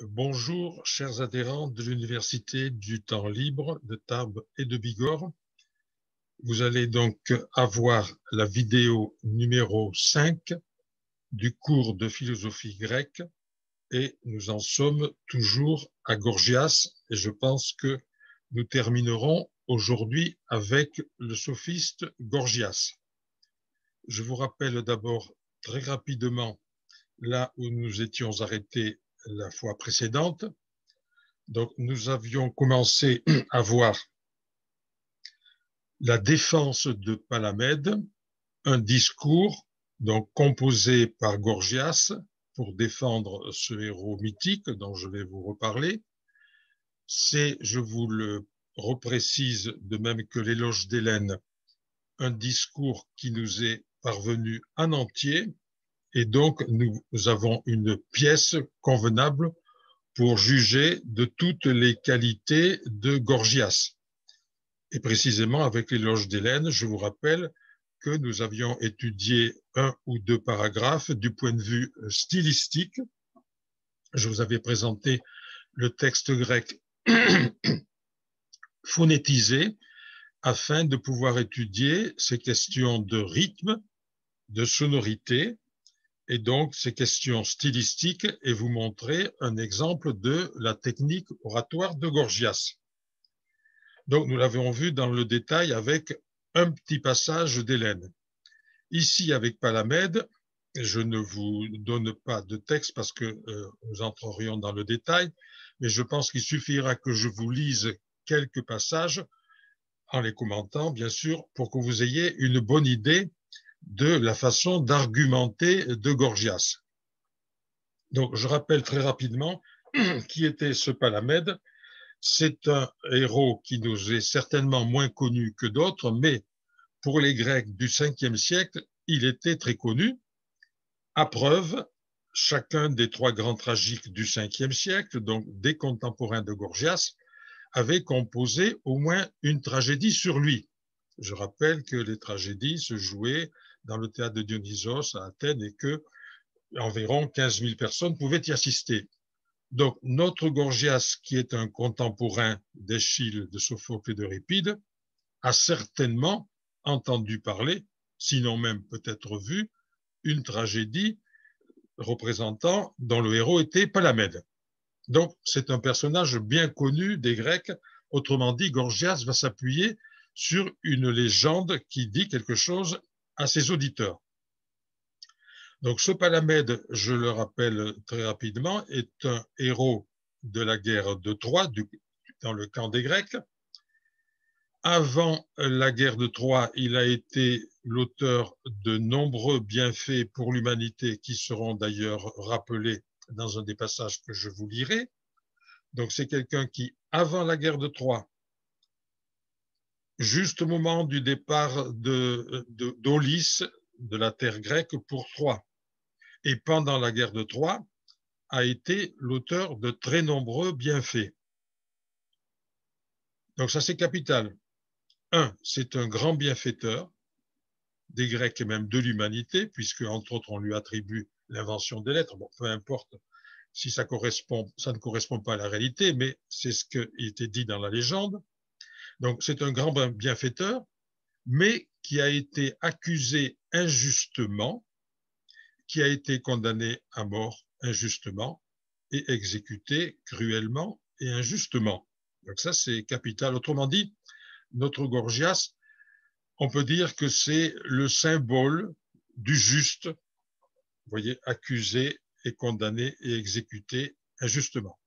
Bonjour, chers adhérents de l'Université du temps libre de Tarbes et de Bigorre. Vous allez donc avoir la vidéo numéro 5 du cours de philosophie grecque et nous en sommes toujours à Gorgias et je pense que nous terminerons aujourd'hui avec le sophiste Gorgias. Je vous rappelle d'abord très rapidement là où nous étions arrêtés la fois précédente. Donc, nous avions commencé à voir la défense de Palamède, un discours donc composé par Gorgias pour défendre ce héros mythique dont je vais vous reparler. C'est, je vous le reprécise, de même que l'éloge d'Hélène, un discours qui nous est parvenu en entier et donc nous avons une pièce convenable pour juger de toutes les qualités de Gorgias. Et précisément avec l'éloge d'Hélène, je vous rappelle que nous avions étudié un ou deux paragraphes du point de vue stylistique. Je vous avais présenté le texte grec phonétisé afin de pouvoir étudier ces questions de rythme, de sonorité, et donc ces questions stylistiques et vous montrer un exemple de la technique oratoire de Gorgias. Donc, nous l'avons vu dans le détail avec un petit passage d'Hélène. Ici, avec Palamède, je ne vous donne pas de texte parce que nous entrerions dans le détail, mais je pense qu'il suffira que je vous lise quelques passages en les commentant, bien sûr, pour que vous ayez une bonne idée de la façon d'argumenter de Gorgias. Donc, je rappelle très rapidement qui était ce Palamède. C'est un héros qui nous est certainement moins connu que d'autres, mais pour les Grecs du 5e siècle, il était très connu. À preuve, chacun des trois grands tragiques du 5e siècle, donc des contemporains de Gorgias, avait composé au moins une tragédie sur lui. Je rappelle que les tragédies se jouaient dans le théâtre de Dionysos à Athènes et que environ 15 000 personnes pouvaient y assister. Donc, notre Gorgias, qui est un contemporain d'Échille, de Sophocle et d'Euripide, a certainement entendu parler, sinon même peut-être vu, une tragédie représentant dont le héros était Palamède. Donc, c'est un personnage bien connu des Grecs. Autrement dit, Gorgias va s'appuyer sur une légende qui dit quelque chose à ses auditeurs. Donc, ce Palamède, je le rappelle très rapidement, est un héros de la guerre de Troie, dans le camp des Grecs. Avant la guerre de Troie, il a été l'auteur de nombreux bienfaits pour l'humanité qui seront d'ailleurs rappelés dans un des passages que je vous lirai. Donc, c'est quelqu'un qui, avant la guerre de Troie, juste au moment du départ d'Aulis, de la terre grecque pour Troie, et pendant la guerre de Troie, a été l'auteur de très nombreux bienfaits. Donc ça, c'est capital. Un, c'est un grand bienfaiteur des Grecs et même de l'humanité, puisque, entre autres, on lui attribue l'invention des lettres. Bon, peu importe si ça ne correspond pas à la réalité, mais c'est ce qui était dit dans la légende. Donc, c'est un grand bienfaiteur, mais qui a été accusé injustement, qui a été condamné à mort injustement et exécuté cruellement et injustement. Donc ça, c'est capital. Autrement dit, notre Gorgias, on peut dire que c'est le symbole du juste, vous voyez, accusé et condamné et exécuté injustement.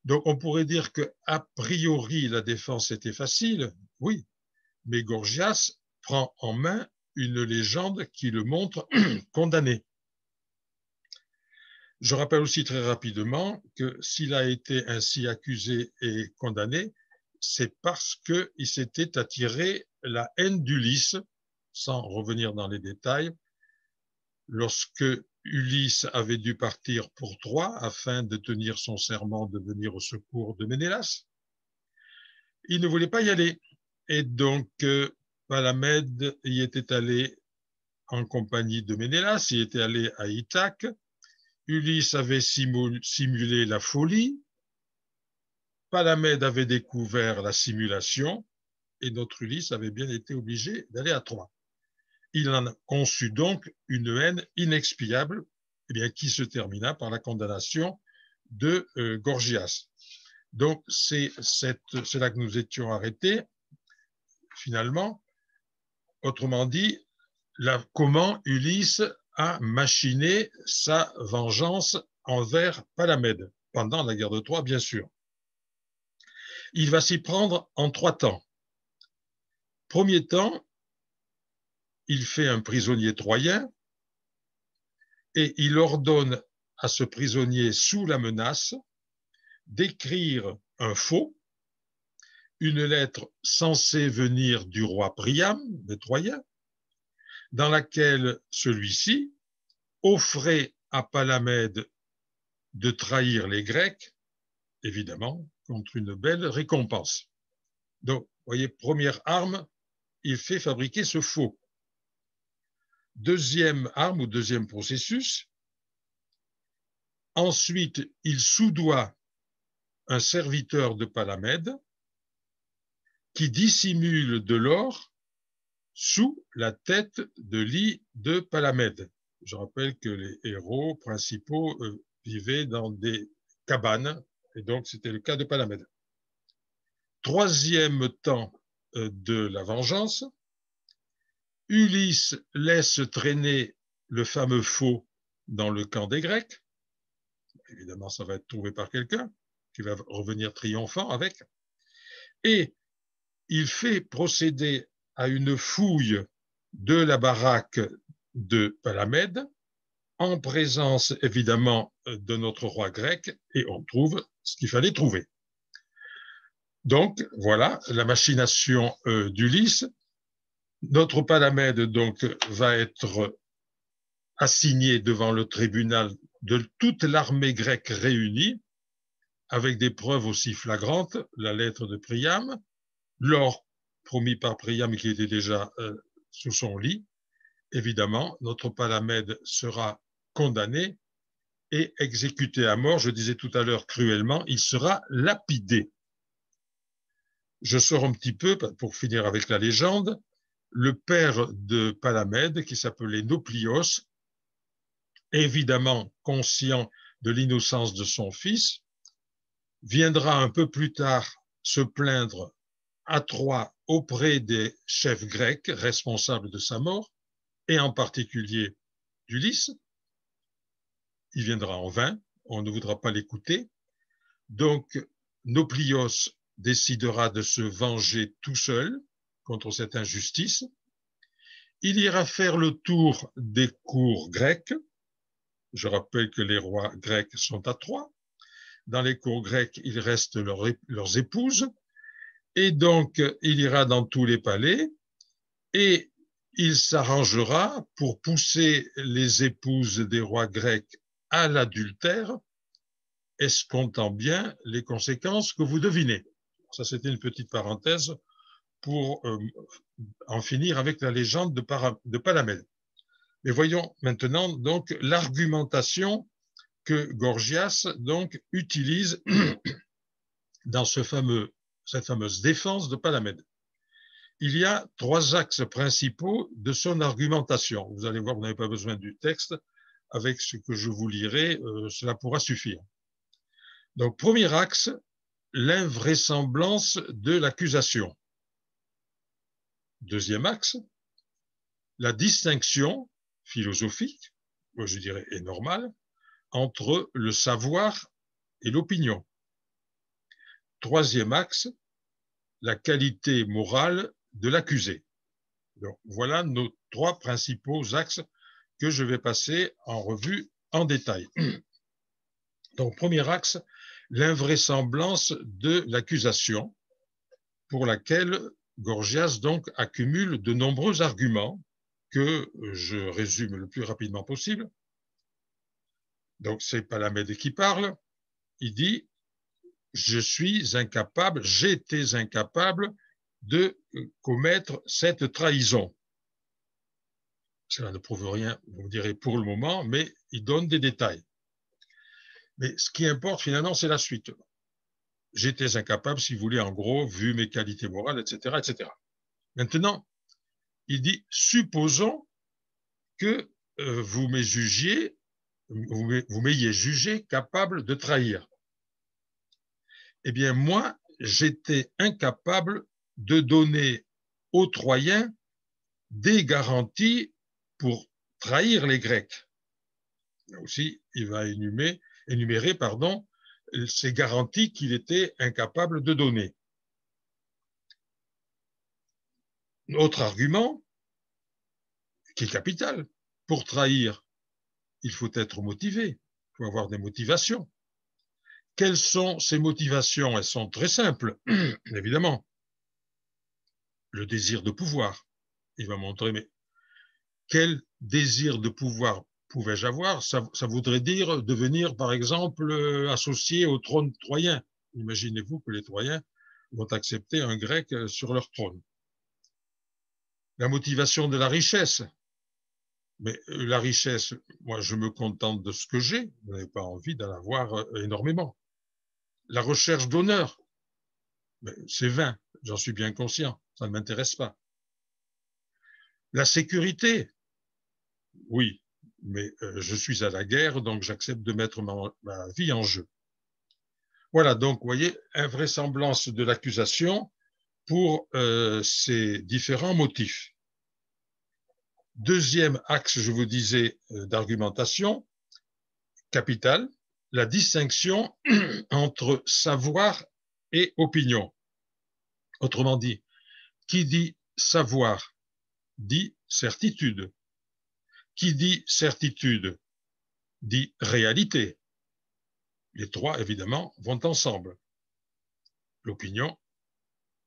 Donc on pourrait dire que a priori la défense était facile, oui, mais Gorgias prend en main une légende qui le montre condamné. Je rappelle aussi très rapidement que s'il a été ainsi accusé et condamné, c'est parce qu'il s'était attiré la haine d'Ulysse, sans revenir dans les détails, lorsque Ulysse avait dû partir pour Troie afin de tenir son serment de venir au secours de Ménélas. Il ne voulait pas y aller. Et donc, Palamède y était allé en compagnie de Ménélas, il était allé à Ithaque, Ulysse avait simulé la folie, Palamède avait découvert la simulation, et notre Ulysse avait bien été obligé d'aller à Troie. Il en a conçu donc une haine inexpiable, eh bien, qui se termina par la condamnation de Gorgias. Donc, c'est là que nous étions arrêtés, finalement. Autrement dit, comment Ulysse a machiné sa vengeance envers Palamède, pendant la guerre de Troie, bien sûr. Il va s'y prendre en 3 temps. Premier temps, il fait un prisonnier troyen et il ordonne à ce prisonnier, sous la menace, d'écrire un faux, une lettre censée venir du roi Priam, des Troyens, dans laquelle celui-ci offrait à Palamède de trahir les Grecs, évidemment, contre une belle récompense. Donc, vous voyez, première arme, il fait fabriquer ce faux. Deuxième arme ou deuxième processus, ensuite, il soudoie un serviteur de Palamède qui dissimule de l'or sous la tête de lit de Palamède. Je rappelle que les héros principaux vivaient dans des cabanes, et donc c'était le cas de Palamède. Troisième temps de la vengeance, Ulysse laisse traîner le fameux faux dans le camp des Grecs. Évidemment, ça va être trouvé par quelqu'un qui va revenir triomphant avec. Et il fait procéder à une fouille de la baraque de Palamède, en présence évidemment de notre roi grec, et on trouve ce qu'il fallait trouver. Donc voilà la machination d'Ulysse. Notre Palamède donc va être assigné devant le tribunal de toute l'armée grecque réunie, avec des preuves aussi flagrantes, la lettre de Priam, l'or promis par Priam qui était déjà sous son lit. Évidemment, notre Palamède sera condamné et exécuté à mort. Je disais tout à l'heure cruellement, il sera lapidé. Je sors un petit peu, pour finir avec la légende, le père de Palamède, qui s'appelait Nauplios, évidemment conscient de l'innocence de son fils, viendra un peu plus tard se plaindre à Troie auprès des chefs grecs responsables de sa mort, et en particulier d'Ulysse. Il viendra en vain, on ne voudra pas l'écouter. Donc, Nauplios décidera de se venger tout seul contre cette injustice. Il ira faire le tour des cours grecques. Je rappelle que les rois grecs sont à Troie. Dans les cours grecs, il reste leurs épouses. Et donc, il ira dans tous les palais et il s'arrangera pour pousser les épouses des rois grecs à l'adultère, escomptant bien les conséquences que vous devinez. Ça, c'était une petite parenthèse pour en finir avec la légende de Palamède. Mais voyons maintenant donc l'argumentation que Gorgias donc utilise dans cette fameuse défense de Palamède. Il y a 3 axes principaux de son argumentation. Vous allez voir, vous n'avez pas besoin du texte. Avec ce que je vous lirai, cela pourra suffire. Donc, premier axe, l'invraisemblance de l'accusation. Deuxième axe, la distinction philosophique, je dirais et normale, entre le savoir et l'opinion. Troisième axe, la qualité morale de l'accusé. Donc, voilà nos 3 principaux axes que je vais passer en revue en détail. Donc, premier axe, l'invraisemblance de l'accusation, pour laquelle Gorgias donc accumule de nombreux arguments que je résume le plus rapidement possible. Donc, c'est Palamède qui parle. Il dit « Je suis incapable, j'étais incapable de commettre cette trahison ». Cela ne prouve rien, vous me direz, pour le moment, mais il donne des détails. Mais ce qui importe finalement, c'est la suite. J'étais incapable, si vous voulez, en gros, vu mes qualités morales, etc., etc. Maintenant, il dit, supposons que vous m'ayez jugé capable de trahir. Eh bien, moi, j'étais incapable de donner aux Troyens des garanties pour trahir les Grecs. Là aussi, il va énumérer ces garanties qu'il était incapable de donner. Autre argument, qui est capital, pour trahir, il faut être motivé, il faut avoir des motivations. Quelles sont ces motivations? Elles sont très simples, évidemment. Le désir de pouvoir. Il va montrer, mais quel désir de pouvoir pouvais-je avoir? Ça voudrait dire devenir, par exemple, associé au trône troyen. Imaginez-vous que les Troyens vont accepter un Grec sur leur trône. La motivation de la richesse. Mais la richesse, moi, je me contente de ce que j'ai. Je n'ai pas envie d'en avoir énormément. La recherche d'honneur. C'est vain, j'en suis bien conscient. Ça ne m'intéresse pas. La sécurité. Oui, mais je suis à la guerre, donc j'accepte de mettre ma vie en jeu. Voilà, donc, vous voyez, invraisemblance de l'accusation pour ces différents motifs. Deuxième axe, je vous disais, d'argumentation, capital, la distinction entre savoir et opinion. Autrement dit, qui dit savoir dit certitude. Qui dit certitude dit réalité. Les trois, évidemment, vont ensemble. L'opinion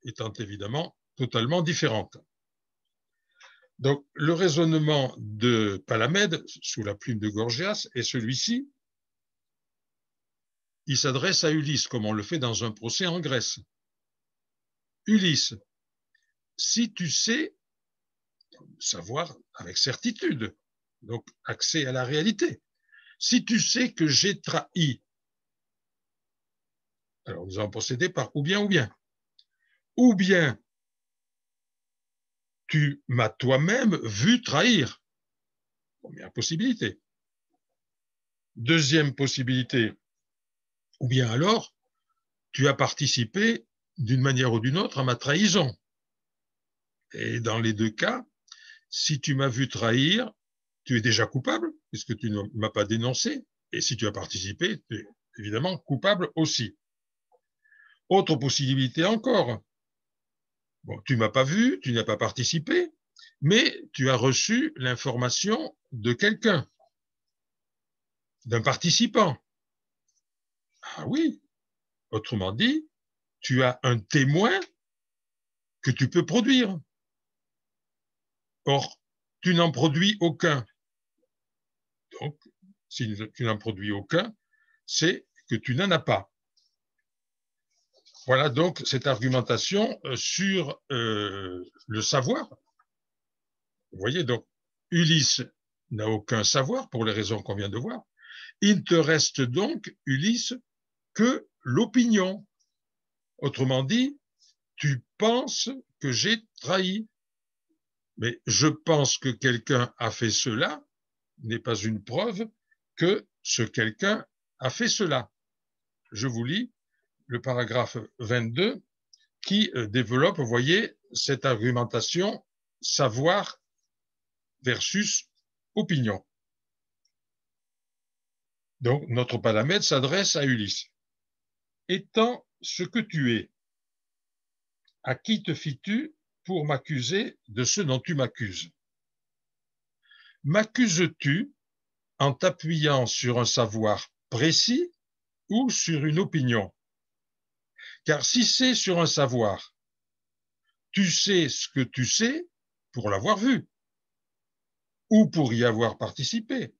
étant évidemment totalement différente. Donc, le raisonnement de Palamède, sous la plume de Gorgias, est celui-ci. Il s'adresse à Ulysse, comme on le fait dans un procès en Grèce. Ulysse, si tu sais, savoir avec certitude, donc accès à la réalité, si tu sais que j'ai trahi, alors nous allons procéder par ou bien, ou bien tu m'as toi-même vu trahir. Première possibilité. Deuxième possibilité, ou bien alors tu as participé d'une manière ou d'une autre à ma trahison. Et dans les deux cas, si tu m'as vu trahir, tu es déjà coupable, puisque tu ne m'as pas dénoncé, et si tu as participé, tu es évidemment coupable aussi. Autre possibilité encore. Bon, tu m'as pas vu, tu n'as pas participé, mais tu as reçu l'information de quelqu'un, d'un participant. Ah oui, autrement dit, tu as un témoin que tu peux produire. Or, tu n'en produis aucun. Donc, si tu n'en produis aucun, c'est que tu n'en as pas. Voilà donc cette argumentation sur le savoir. Vous voyez, donc, Ulysse n'a aucun savoir pour les raisons qu'on vient de voir. Il ne te reste donc, Ulysse, que l'opinion. Autrement dit, tu penses que j'ai trahi. Mais je pense que quelqu'un a fait cela n'est pas une preuve que ce quelqu'un a fait cela. Je vous lis le paragraphe 22 qui développe, vous voyez, cette argumentation savoir versus opinion. Donc, notre Palamède s'adresse à Ulysse. Étant ce que tu es, à qui te fis-tu pour m'accuser de ce dont tu m'accuses? M'accuses-tu en t'appuyant sur un savoir précis ou sur une opinion? Car si c'est sur un savoir, tu sais ce que tu sais pour l'avoir vu, ou pour y avoir participé,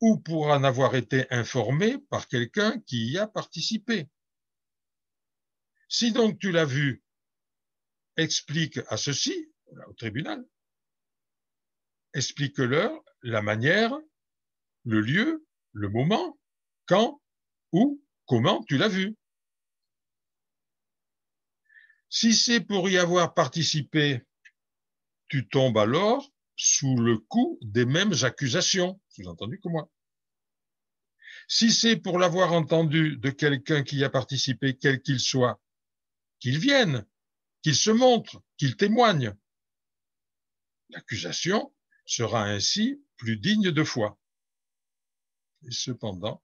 ou pour en avoir été informé par quelqu'un qui y a participé. Si donc tu l'as vu, explique à ceux-ci, au tribunal, explique-leur la manière, le lieu, le moment, quand ou comment tu l'as vu. Si c'est pour y avoir participé, tu tombes alors sous le coup des mêmes accusations, sous-entendu que moi. Si c'est pour l'avoir entendu de quelqu'un qui y a participé, quel qu'il soit, qu'il vienne, qu'il se montre, qu'il témoigne, l'accusation sera ainsi plus digne de foi. Et cependant,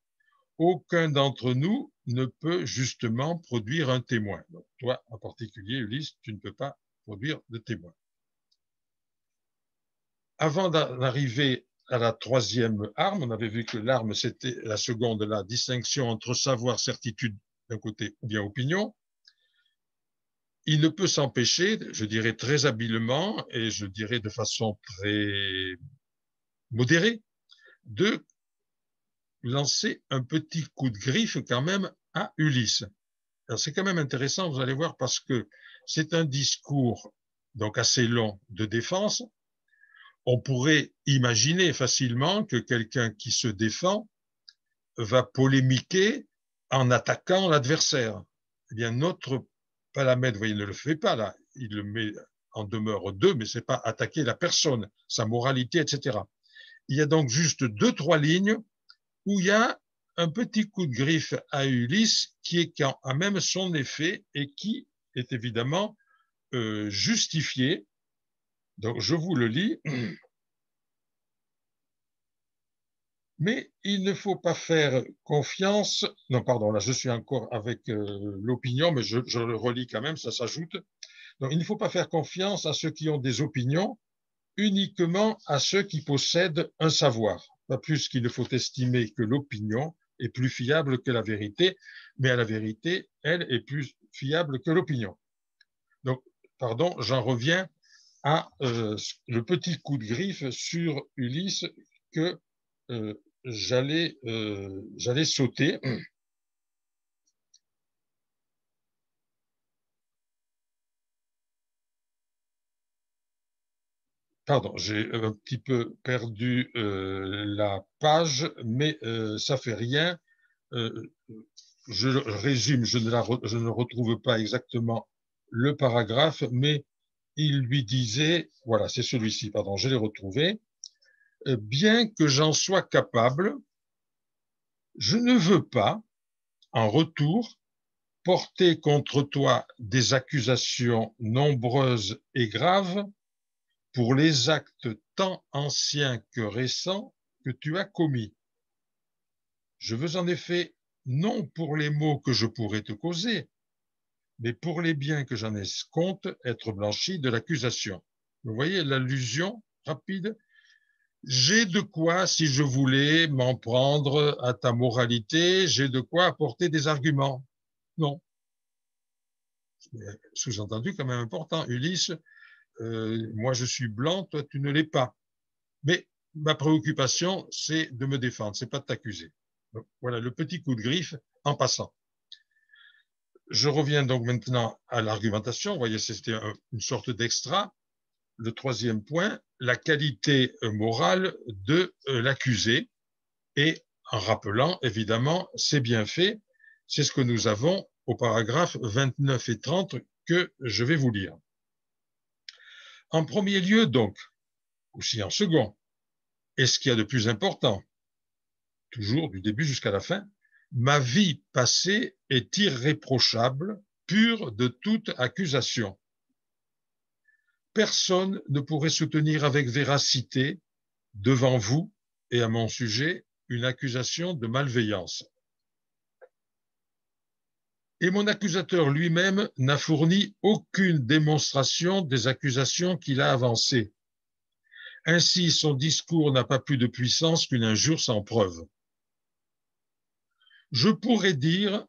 aucun d'entre nous ne peut justement produire un témoin. Donc, toi, en particulier, Ulysse, tu ne peux pas produire de témoin. Avant d'arriver à la troisième arme, on avait vu que l'arme, c'était la seconde, la distinction entre savoir, certitude d'un côté ou bien opinion. Il ne peut s'empêcher, je dirais très habilement et je dirais de façon très modérée, de lancer un petit coup de griffe quand même à Ulysse. Alors c'est quand même intéressant, vous allez voir, parce que c'est un discours donc assez long de défense. On pourrait imaginer facilement que quelqu'un qui se défend va polémiquer en attaquant l'adversaire. Eh bien, notre Palamède, vous voyez, ne le fait pas là. Il le met en demeure deux, mais c'est pas attaquer la personne, sa moralité, etc. Il y a donc juste 2-3 lignes où il y a un petit coup de griffe à Ulysse qui est quand même son effet et qui est évidemment justifié. Donc, je vous le lis. Mais il ne faut pas faire confiance. Non, pardon, là, je suis encore avec l'opinion, mais je le relis quand même, ça s'ajoute. Donc, il ne faut pas faire confiance à ceux qui ont des opinions, uniquement à ceux qui possèdent un savoir. Pas plus qu'il ne faut estimer que l'opinion est plus fiable que la vérité, mais à la vérité, elle est plus fiable que l'opinion. Donc, pardon, j'en reviens à le petit coup de griffe sur Ulysse que j'allais sauter. Pardon, j'ai un petit peu perdu la page, mais ça fait rien. Je résume, je ne retrouve pas exactement le paragraphe, mais il lui disait, voilà, c'est celui-ci, pardon, je l'ai retrouvé. Bien que j'en sois capable, je ne veux pas, en retour, porter contre toi des accusations nombreuses et graves pour les actes tant anciens que récents que tu as commis. Je veux en effet, non pour les maux que je pourrais te causer, mais pour les biens que j'en escompte être blanchis de l'accusation. Vous voyez l'allusion rapide? J'ai de quoi, si je voulais, m'en prendre à ta moralité, j'ai de quoi apporter des arguments. Non. Sous-entendu quand même important, Ulysse, moi je suis blanc, toi tu ne l'es pas. Mais ma préoccupation, c'est de me défendre, c'est pas de t'accuser. Voilà le petit coup de griffe en passant. Je reviens donc maintenant à l'argumentation. Vous voyez, c'était une sorte d'extra. Le troisième point, la qualité morale de l'accusé et en rappelant évidemment ses bienfaits. C'est ce que nous avons au paragraphe 29 et 30 que je vais vous lire. En premier lieu, donc, aussi en second, et ce qu'il y a de plus important, toujours du début jusqu'à la fin, ma vie passée est irréprochable, pure de toute accusation. Personne ne pourrait soutenir avec véracité, devant vous et à mon sujet, une accusation de malveillance. Et mon accusateur lui-même n'a fourni aucune démonstration des accusations qu'il a avancées. Ainsi, son discours n'a pas plus de puissance qu'une injure sans preuve. Je pourrais dire,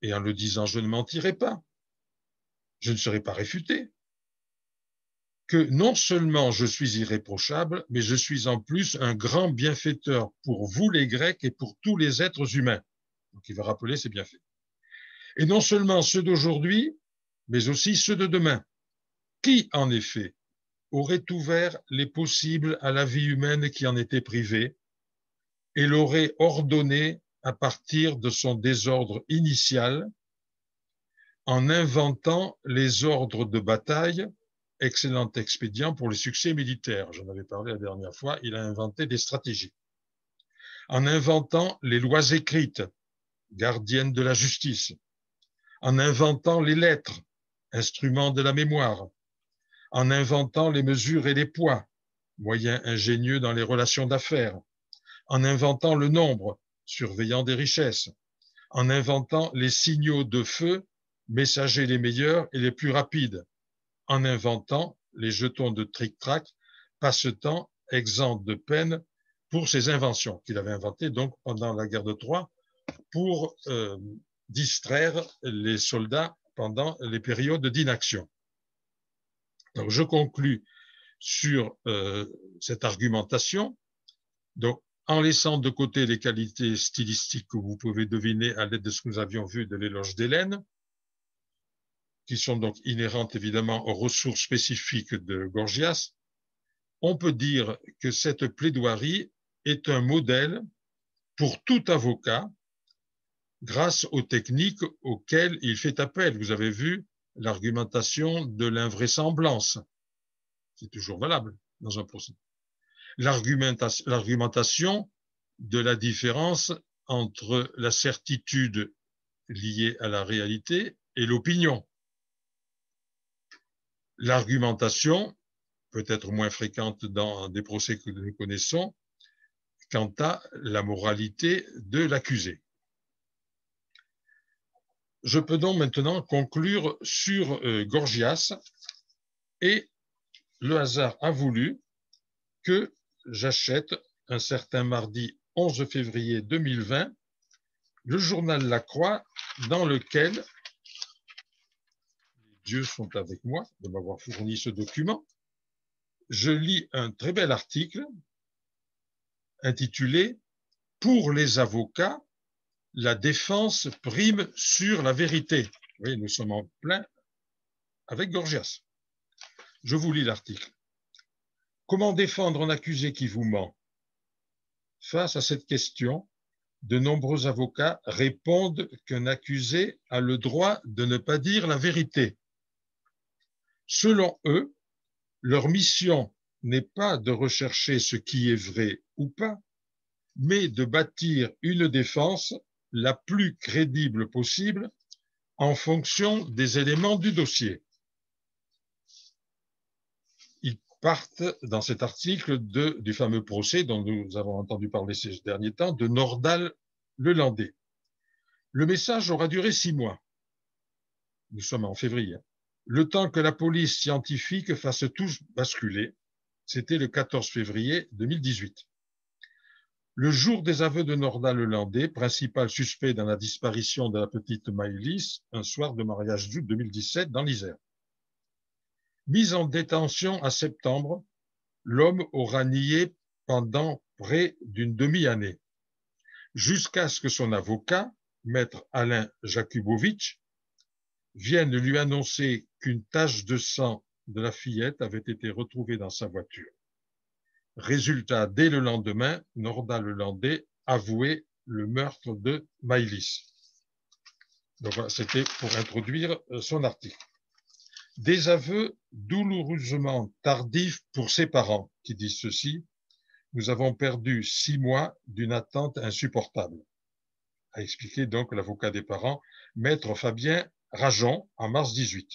et en le disant, je ne mentirai pas, je ne serai pas réfuté, que non seulement je suis irréprochable, mais je suis en plus un grand bienfaiteur pour vous les Grecs et pour tous les êtres humains. Donc il va rappeler ses bienfaits. Et non seulement ceux d'aujourd'hui, mais aussi ceux de demain. Qui, en effet, aurait ouvert les possibles à la vie humaine qui en était privée et l'aurait ordonné à partir de son désordre initial en inventant les ordres de bataille, excellent expédient pour le succès militaire. J'en avais parlé la dernière fois, il a inventé des stratégies. En inventant les lois écrites, gardiennes de la justice, en inventant les lettres, instruments de la mémoire, en inventant les mesures et les poids, moyens ingénieux dans les relations d'affaires, en inventant le nombre, surveillant des richesses, en inventant les signaux de feu, messagers les meilleurs et les plus rapides, en inventant les jetons de tric-trac, passe-temps, exempts de peine pour ses inventions qu'il avait inventées donc pendant la guerre de Troie pour distraire les soldats pendant les périodes d'inaction. Donc, je conclus sur cette argumentation. Donc, en laissant de côté les qualités stylistiques que vous pouvez deviner à l'aide de ce que nous avions vu de l'éloge d'Hélène, qui sont donc inhérentes évidemment aux ressources spécifiques de Gorgias, on peut dire que cette plaidoirie est un modèle pour tout avocat grâce aux techniques auxquelles il fait appel. Vous avez vu l'argumentation de l'invraisemblance, c'est toujours valable dans un procès. L'argumentation de la différence entre la certitude liée à la réalité et l'opinion. L'argumentation, peut-être moins fréquente dans des procès que nous connaissons, quant à la moralité de l'accusé. Je peux donc maintenant conclure sur Gorgias, et le hasard a voulu que j'achète un certain mardi 11 février 2020 le journal La Croix, dans lequel, les dieux sont avec moi de m'avoir fourni ce document, je lis un très bel article intitulé « Pour les avocats, la défense prime sur la vérité ». Oui, nous sommes en plein avec Gorgias. Je vous lis l'article. Comment défendre un accusé qui vous ment? Face à cette question, de nombreux avocats répondent qu'un accusé a le droit de ne pas dire la vérité. Selon eux, leur mission n'est pas de rechercher ce qui est vrai ou pas, mais de bâtir une défense la plus crédible possible en fonction des éléments du dossier. Ils partent dans cet article du fameux procès dont nous avons entendu parler ces derniers temps, de Nordal-Lelandais. Le message aura duré 6 mois. Nous sommes en février. Le temps que la police scientifique fasse tout basculer, c'était le 14 février 2018. Le jour des aveux de Nordal-Lelandais, principal suspect dans la disparition de la petite Maëlys, un soir de mariage d'août 2017 dans l'Isère. Mis en détention à septembre, l'homme aura nié pendant près d'une demi-année, jusqu'à ce que son avocat, maître Alain Jakubowicz, vienne lui annoncer qu'une tache de sang de la fillette avait été retrouvée dans sa voiture. Résultat, dès le lendemain, Nordal-Lelandais avouait le meurtre de Maëlys. Donc voilà, c'était pour introduire son article. Des aveux douloureusement tardifs pour ses parents, qui disent ceci: nous avons perdu 6 mois d'une attente insupportable, a expliqué donc l'avocat des parents, maître Fabien Rajon, en mars 18.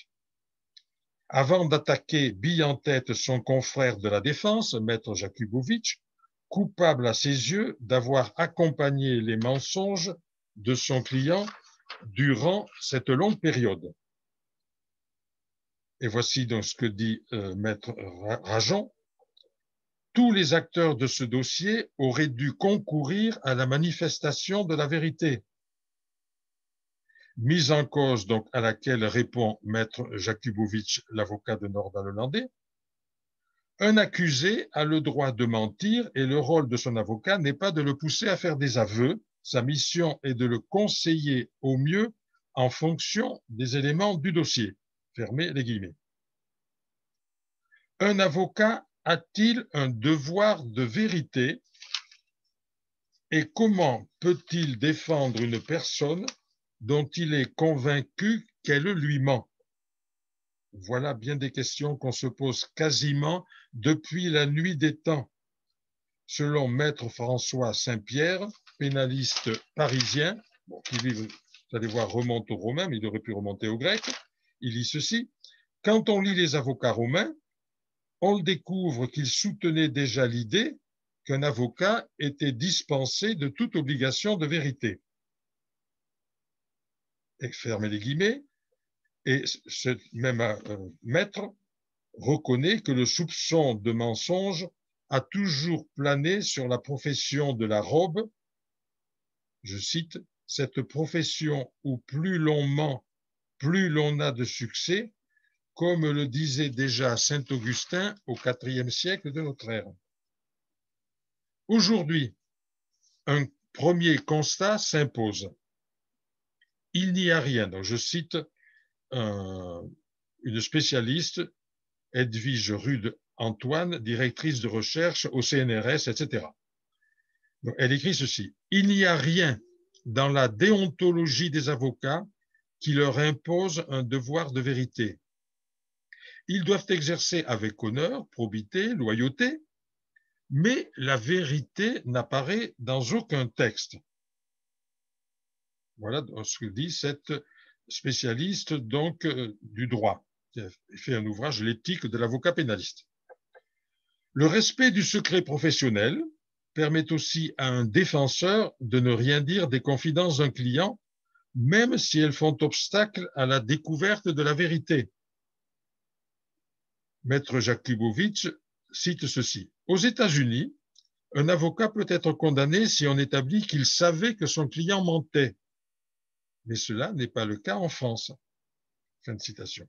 Avant d'attaquer bille en tête son confrère de la défense, maître Jakubowicz, coupable à ses yeux d'avoir accompagné les mensonges de son client durant cette longue période. Et voici donc ce que dit maître Rajon. Tous les acteurs de ce dossier auraient dû concourir à la manifestation de la vérité. Mise en cause donc à laquelle répond maître Jakubowicz, l'avocat de Nordal-Lelandais. Un accusé a le droit de mentir et le rôle de son avocat n'est pas de le pousser à faire des aveux. Sa mission est de le conseiller au mieux en fonction des éléments du dossier. Fermez les guillemets. Un avocat a-t-il un devoir de vérité? Et comment peut-il défendre une personne dont il est convaincu qu'elle lui ment? Voilà bien des questions qu'on se pose quasiment depuis la nuit des temps. Selon Maître François Saint-Pierre, pénaliste parisien, qui lui, vous allez voir, remonte aux Romains, mais il aurait pu remonter aux Grecs, il lit ceci: quand on lit les avocats romains, on découvre qu'ils soutenaient déjà l'idée qu'un avocat était dispensé de toute obligation de vérité. Et fermez les guillemets, et ce même maître reconnaît que le soupçon de mensonge a toujours plané sur la profession de la robe. Je cite, « cette profession où plus l'on ment, plus l'on a de succès », comme le disait déjà saint Augustin au IVe siècle de notre ère. Aujourd'hui, un premier constat s'impose. Il n'y a rien, donc je cite une spécialiste, Edwige Rude-Antoine, directrice de recherche au CNRS, etc. Donc, elle écrit ceci: il n'y a rien dans la déontologie des avocats qui leur impose un devoir de vérité. Ils doivent exercer avec honneur, probité, loyauté, mais la vérité n'apparaît dans aucun texte. Voilà ce que dit cette spécialiste donc du droit, qui a fait un ouvrage, L'éthique de l'avocat pénaliste. Le respect du secret professionnel permet aussi à un défenseur de ne rien dire des confidences d'un client, même si elles font obstacle à la découverte de la vérité. Maître Jakubowicz cite ceci: aux États-Unis, un avocat peut être condamné si on établit qu'il savait que son client mentait. Mais cela n'est pas le cas en France. Fin de citation.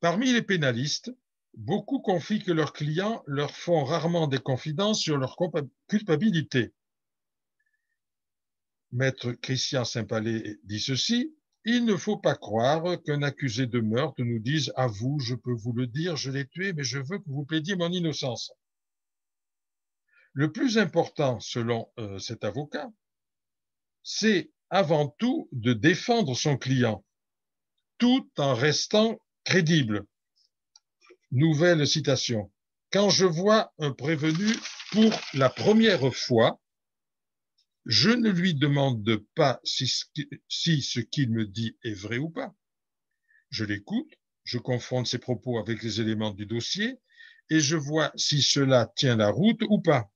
Parmi les pénalistes, beaucoup confient que leurs clients leur font rarement des confidences sur leur culpabilité. Maître Christian Saint-Palais dit ceci: il ne faut pas croire qu'un accusé de meurtre nous dise « à vous, je peux vous le dire, je l'ai tué, mais je veux que vous plaidiez mon innocence ». Le plus important, selon cet avocat, c'est avant tout de défendre son client, tout en restant crédible. Nouvelle citation: quand je vois un prévenu pour la première fois, je ne lui demande pas si ce qu'il me dit est vrai ou pas. Je l'écoute, je confronte ses propos avec les éléments du dossier et je vois si cela tient la route ou pas.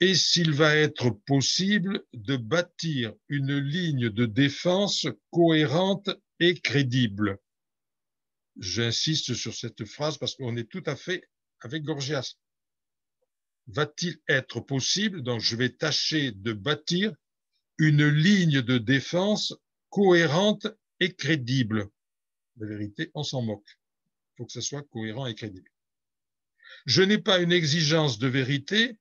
Et s'il va être possible de bâtir une ligne de défense cohérente et crédible. J'insiste sur cette phrase parce qu'on est tout à fait avec Gorgias. Va-t-il être possible, donc je vais tâcher de bâtir une ligne de défense cohérente et crédible. La vérité, on s'en moque. Il faut que ce soit cohérent et crédible. Je n'ai pas une exigence de vérité,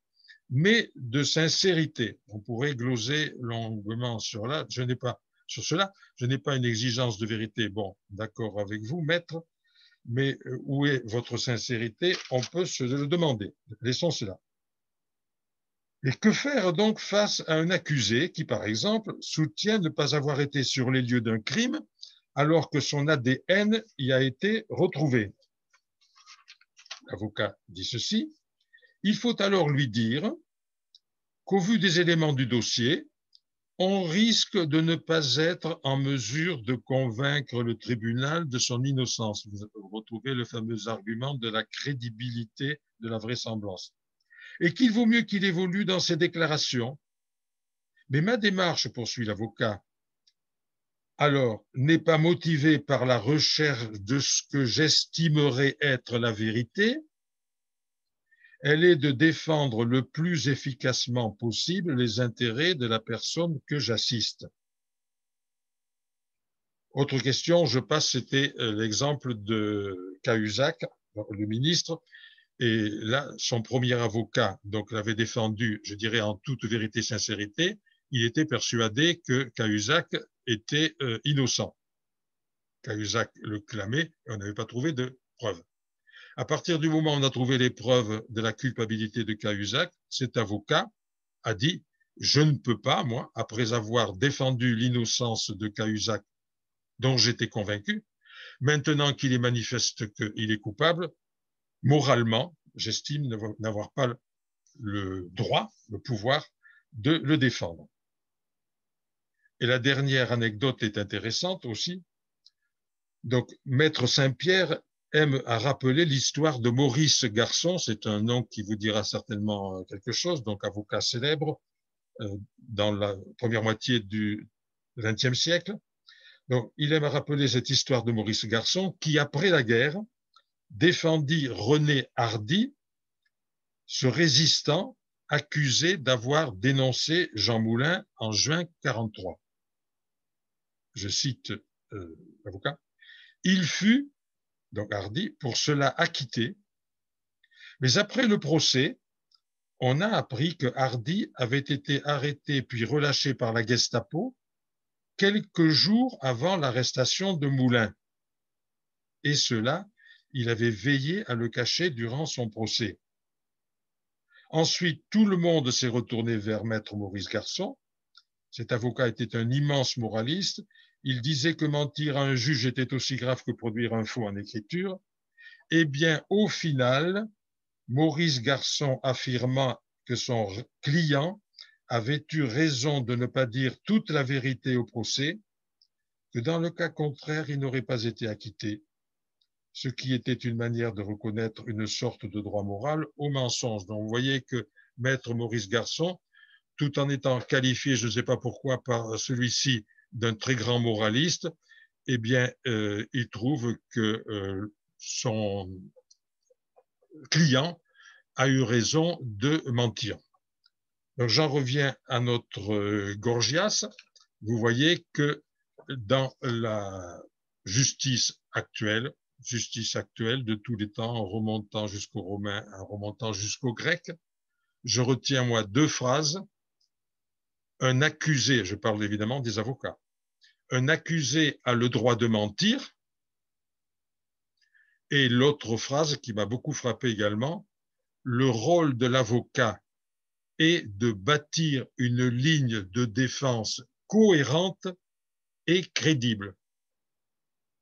mais de sincérité. On pourrait gloser longuement sur cela. Je n'ai pas une exigence de vérité. Bon, d'accord avec vous, maître, mais où est votre sincérité? On peut se le demander. Laissons cela. Et que faire donc face à un accusé qui, par exemple, soutient ne pas avoir été sur les lieux d'un crime alors que son ADN y a été retrouvé? L'avocat dit ceci: il faut alors lui dire qu'au vu des éléments du dossier, on risque de ne pas être en mesure de convaincre le tribunal de son innocence. Vous retrouvez le fameux argument de la crédibilité de la vraisemblance. Et qu'il vaut mieux qu'il évolue dans ses déclarations. Mais ma démarche, poursuit l'avocat, alors, n'est pas motivée par la recherche de ce que j'estimerais être la vérité, elle est de défendre le plus efficacement possible les intérêts de la personne que j'assiste. Autre question, je passe, c'était l'exemple de Cahuzac, le ministre, et là, son premier avocat, donc l'avait défendu, je dirais en toute vérité et sincérité, il était persuadé que Cahuzac était innocent. Cahuzac le clamait et on n'avait pas trouvé de preuves. À partir du moment où on a trouvé les preuves de la culpabilité de Cahuzac, cet avocat a dit « Je ne peux pas, moi, après avoir défendu l'innocence de Cahuzac, dont j'étais convaincu, maintenant qu'il est manifeste qu'il est coupable, moralement, j'estime n'avoir pas le droit, le pouvoir de le défendre. » Et la dernière anecdote est intéressante aussi. Donc, Maître Saint-Pierre aime à rappeler l'histoire de Maurice Garçon, c'est un nom qui vous dira certainement quelque chose, donc avocat célèbre dans la première moitié du XXe siècle. Donc, il aime à rappeler cette histoire de Maurice Garçon qui, après la guerre, défendit René Hardy, ce résistant accusé d'avoir dénoncé Jean Moulin en juin 1943. Je cite l'avocat. Il fut, donc Hardy, pour cela acquitté, mais après le procès, on a appris que Hardy avait été arrêté puis relâché par la Gestapo quelques jours avant l'arrestation de Moulin. Et cela, il avait veillé à le cacher durant son procès. Ensuite, tout le monde s'est retourné vers Maître Maurice Garçon. Cet avocat était un immense moraliste. Il disait que mentir à un juge était aussi grave que produire un faux en écriture. Eh bien, au final, Maurice Garçon affirma que son client avait eu raison de ne pas dire toute la vérité au procès, que dans le cas contraire, il n'aurait pas été acquitté, ce qui était une manière de reconnaître une sorte de droit moral au mensonge. Donc, vous voyez que Maître Maurice Garçon, tout en étant qualifié, je ne sais pas pourquoi, par celui-ci d'un très grand moraliste, eh bien, il trouve que son client a eu raison de mentir. Donc, j'en reviens à notre Gorgias. Vous voyez que dans la justice actuelle de tous les temps, en remontant jusqu'aux Romains, en remontant jusqu'aux Grecs, je retiens, moi, deux phrases. Un accusé, je parle évidemment des avocats, un accusé a le droit de mentir. Et l'autre phrase qui m'a beaucoup frappé également, le rôle de l'avocat est de bâtir une ligne de défense cohérente et crédible.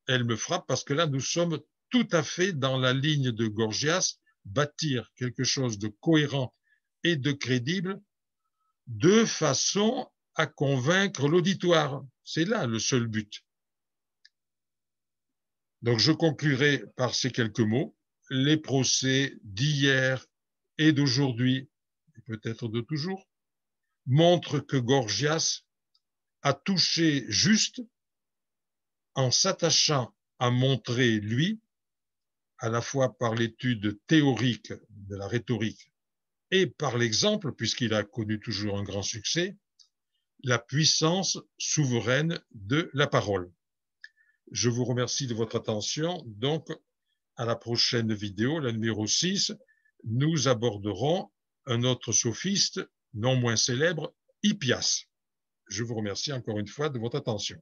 Elle me frappe parce que là, nous sommes tout à fait dans la ligne de Gorgias, bâtir quelque chose de cohérent et de crédible de façon à convaincre l'auditoire. C'est là le seul but. Donc, je conclurai par ces quelques mots. Les procès d'hier et d'aujourd'hui, et peut-être de toujours, montrent que Gorgias a touché juste en s'attachant à montrer, lui, à la fois par l'étude théorique de la rhétorique et par l'exemple, puisqu'il a connu toujours un grand succès, la puissance souveraine de la parole. Je vous remercie de votre attention. Donc, à la prochaine vidéo, la numéro 6, nous aborderons un autre sophiste, non moins célèbre, Hippias. Je vous remercie encore une fois de votre attention.